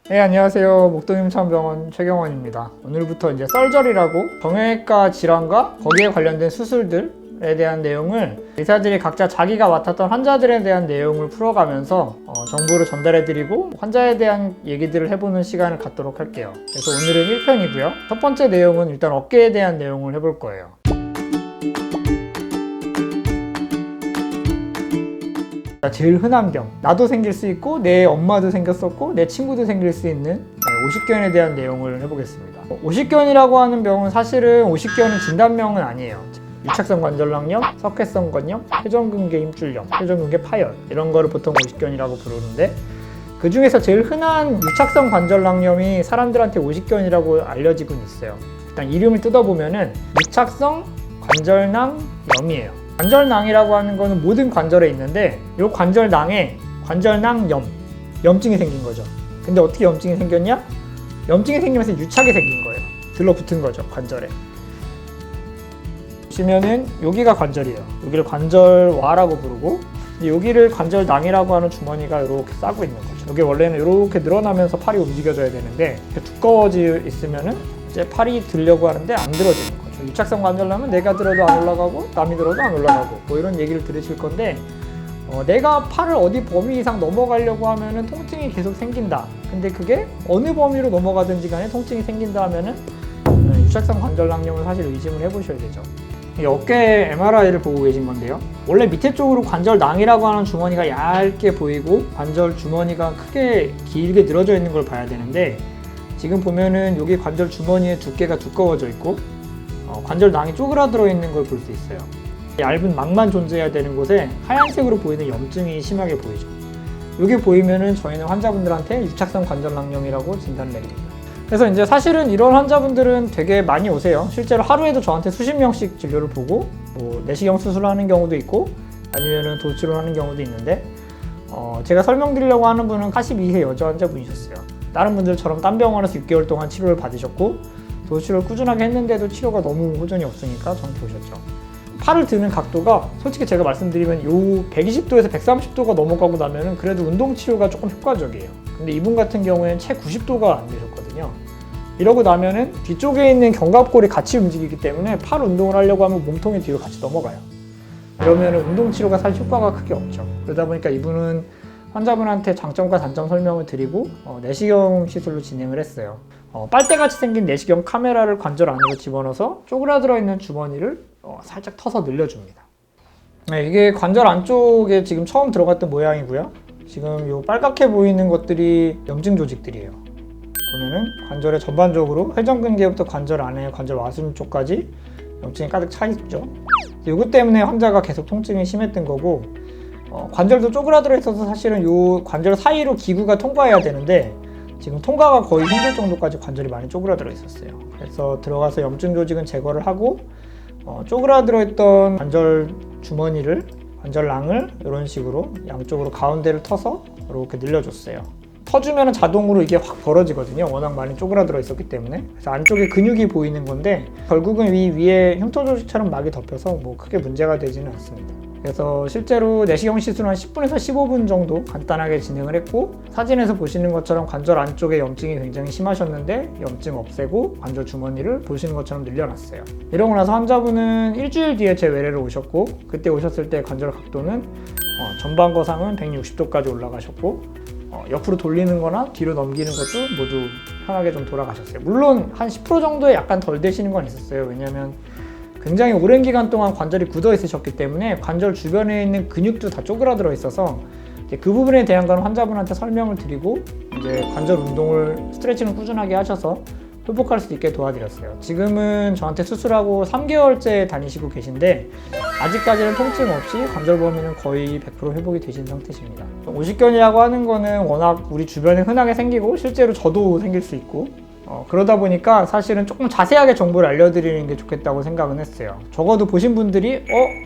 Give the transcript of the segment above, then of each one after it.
네, 안녕하세요. 목동임창병원 최경원입니다. 오늘부터 이제 썰저리라고 정형외과 질환과 거기에 관련된 수술들에 대한 내용을 의사들이 각자 자기가 맡았던 환자들에 대한 내용을 풀어가면서 정보를 전달해드리고 환자에 대한 얘기들을 해보는 시간을 갖도록 할게요. 그래서 오늘은 1편이고요. 첫 번째 내용은 일단 어깨에 대한 내용을 해볼 거예요. 제일 흔한 병, 나도 생길 수 있고 내 엄마도 생겼었고 내 친구도 생길 수 있는 오십견에 대한 내용을 해보겠습니다. 오십견이라고 하는 병은 사실은 오십견은 진단명은 아니에요. 유착성 관절낭염, 석회성 건염, 회전근개 힘줄염, 회전근개 파열 이런 거를 보통 오십견이라고 부르는데 그 중에서 제일 흔한 유착성 관절낭염이 사람들한테 오십견이라고 알려지고 있어요. 일단 이름을 뜯어보면은 유착성 관절낭염이에요. 관절낭이라고 하는 거는 모든 관절에 있는데 이 관절낭에 관절낭염, 염증이 생긴 거죠. 근데 어떻게 염증이 생겼냐? 염증이 생기면서 유착이 생긴 거예요. 들러붙은 거죠, 관절에. 보시면은 여기가 관절이에요. 여기를 관절와라고 부르고 여기를 관절낭이라고 하는 주머니가 이렇게 싸고 있는 거죠. 이게 원래는 이렇게 늘어나면서 팔이 움직여져야 되는데 두꺼워져 있으면은 이제 팔이 들려고 하는데 안 들어지는 거예요. 유착성 관절염은 내가 들어도 안 올라가고 남이 들어도 안 올라가고 뭐 이런 얘기를 들으실 건데 내가 팔을 어디 범위 이상 넘어가려고 하면은 통증이 계속 생긴다. 근데 그게 어느 범위로 넘어가든지 간에 통증이 생긴다 하면은 유착성 관절낭염을 사실 의심을 해보셔야 되죠. 이 어깨 MRI를 보고 계신 건데요. 원래 밑에 쪽으로 관절낭이라고 하는 주머니가 얇게 보이고 관절 주머니가 크게 길게 늘어져 있는 걸 봐야 되는데 지금 보면은 여기 관절 주머니의 두께가 두꺼워져 있고 관절낭이 쪼그라들어 있는 걸 볼 수 있어요. 얇은 망만 존재해야 되는 곳에 하얀색으로 보이는 염증이 심하게 보이죠. 이게 보이면은 저희는 환자분들한테 유착성 관절낭염이라고 진단을 내립니다. 그래서 이제 사실은 이런 환자분들은 되게 많이 오세요. 실제로 하루에도 저한테 수십 명씩 진료를 보고 뭐 내시경 수술을 하는 경우도 있고 아니면은 도치를 하는 경우도 있는데 제가 설명드리려고 하는 분은 42세 여자 환자분이셨어요. 다른 분들처럼 딴 병원에서 6개월 동안 치료를 받으셨고 도치를 꾸준하게 했는데도 치료가 너무 호전이 없으니까 저한테 오셨죠. 팔을 드는 각도가 솔직히 제가 말씀드리면 요 120도에서 130도가 넘어가고 나면은 그래도 운동 치료가 조금 효과적이에요. 근데 이분 같은 경우에는 채 90도가 안 되셨거든요. 이러고 나면은 뒤쪽에 있는 견갑골이 같이 움직이기 때문에 팔 운동을 하려고 하면 몸통이 뒤로 같이 넘어가요. 이러면은 운동 치료가 사실 효과가 크게 없죠. 그러다 보니까 이분은 환자분한테 장점과 단점 설명을 드리고 내시경 시술로 진행을 했어요. 빨대같이 생긴 내시경 카메라를 관절 안으로 집어넣어서 쪼그라들어 있는 주머니를 살짝 터서 늘려줍니다. 네, 이게 관절 안쪽에 지금 처음 들어갔던 모양이고요. 지금 이 빨갛게 보이는 것들이 염증 조직들이에요. 보면은 관절의 전반적으로 회전근개부터 관절 안에 관절 와순 쪽까지 염증이 가득 차 있죠. 이것 때문에 환자가 계속 통증이 심했던 거고 관절도 쪼그라들어 있어서 사실은 이 관절 사이로 기구가 통과해야 되는데 지금 통과가 거의 힘들 정도까지 관절이 많이 쪼그라들어 있었어요. 그래서 들어가서 염증 조직은 제거를 하고 쪼그라들어 있던 관절 주머니를 관절낭을 이런 식으로 양쪽으로 가운데를 터서 이렇게 늘려줬어요. 터주면 자동으로 이게 확 벌어지거든요. 워낙 많이 쪼그라들어 있었기 때문에. 그래서 안쪽에 근육이 보이는 건데 결국은 이 위에 흉터 조직처럼 막이 덮여서 뭐 크게 문제가 되지는 않습니다. 그래서 실제로 내시경 시술은 한 10분에서 15분 정도 간단하게 진행을 했고 사진에서 보시는 것처럼 관절 안쪽에 염증이 굉장히 심하셨는데 염증 없애고 관절 주머니를 보시는 것처럼 늘려놨어요. 이러고 나서 환자분은 일주일 뒤에 제 외래로 오셨고 그때 오셨을 때 관절 각도는 전방 거상은 160도까지 올라가셨고 옆으로 돌리는 거나 뒤로 넘기는 것도 모두 편하게 좀 돌아가셨어요. 물론 한 10% 정도에 약간 덜 되시는 건 있었어요. 왜냐하면 굉장히 오랜 기간 동안 관절이 굳어 있으셨기 때문에 관절 주변에 있는 근육도 다 쪼그라들어 있어서 이제 그 부분에 대한 건 환자분한테 설명을 드리고 이제 관절 운동을 스트레칭을 꾸준하게 하셔서 회복할 수 있게 도와드렸어요. 지금은 저한테 수술하고 3개월째 다니시고 계신데 아직까지는 통증 없이 관절 범위는 거의 100% 회복이 되신 상태십니다. 오십견이라고 하는 거는 워낙 우리 주변에 흔하게 생기고 실제로 저도 생길 수 있고 그러다 보니까 사실은 조금 자세하게 정보를 알려드리는 게 좋겠다고 생각은 했어요. 적어도 보신 분들이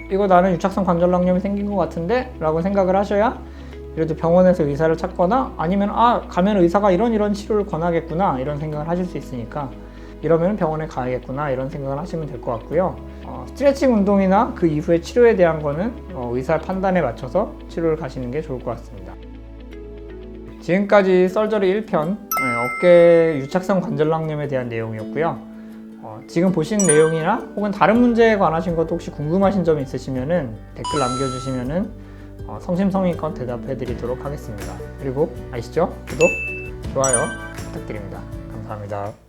이거 나는 유착성 관절낭염이 생긴 것 같은데? 라고 생각을 하셔야 그래도 병원에서 의사를 찾거나 아니면 가면 의사가 이런 치료를 권하겠구나 이런 생각을 하실 수 있으니까 이러면 병원에 가야겠구나 이런 생각을 하시면 될 것 같고요. 스트레칭 운동이나 그 이후의 치료에 대한 거는 의사 판단에 맞춰서 치료를 가시는 게 좋을 것 같습니다. 지금까지 썰저리 1편 어깨 유착성 관절낭염에 대한 내용이었고요. 지금 보신 내용이나 혹은 다른 문제에 관하신 것도 혹시 궁금하신 점이 있으시면은 댓글 남겨주시면은 성심성의껏 대답해 드리도록 하겠습니다. 그리고 아시죠? 구독, 좋아요 부탁드립니다. 감사합니다.